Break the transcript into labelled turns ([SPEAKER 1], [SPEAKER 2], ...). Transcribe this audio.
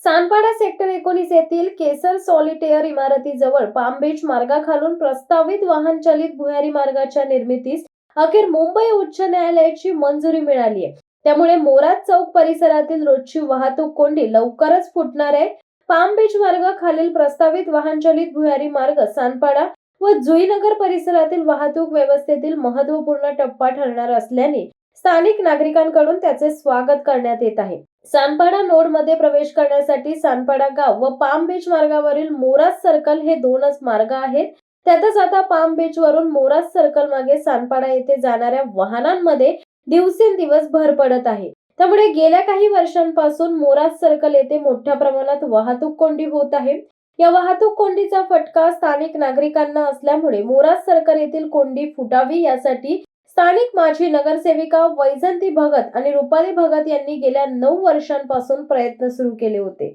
[SPEAKER 1] Sanpada sector 19 येथील केसर solitaire इमारतीजवळ palm beach मार्गाखालून प्रस्तावित वाहनचालित भुयारी मार्गाच्या निर्मितीस अखेर मुंबई उच्च न्यायालयाची मंजुरी मिळाली आहे. त्यामुळे मोराद चौक परिसरातील रोजची वाहतूक कोंडी लवकरच फुटणार आहे. पाम बीच मार्ग खालील प्रस्तावित वाहनचालित भुयारी मार्ग सानपाडा व जुईनगर परिसरातील वाहतूक व्यवस्थेतील महत्त्वपूर्ण टप्पा ठरणार असल्याने स्थानिक नागरिकांकडून त्याचे स्वागत करण्यात येत आहे. सानपाडा नोड मध्ये प्रवेश करण्यासाठी सानपाडा गाव व पाम बीच मार्गावरील मोराज सर्कल हे दोनच मार्ग आहेत. त्यातच आता पाम बीच वरून मोराज सर्कल मागे सानपाडा येथे जाणाऱ्या वाहनांमध्ये दिवसेंदिवस भर पडत आहे. त्यामुळे गेल्या काही वर्षांपासून मोराज सर्कल येथे मोठ्या प्रमाणात वाहतूक कोंडी होत आहे. या वाहतूक कोंडीचा फटका स्थानिक नागरिकांना असल्यामुळे मोराज सर्कल येथील कोंडी फुटावी यासाठी स्थानिक माजी नगरसेविका वैजंती भगत आणि रुपाली भगत यांनी गेल्या 9 वर्षांपासून प्रयत्न सुरू केले होते.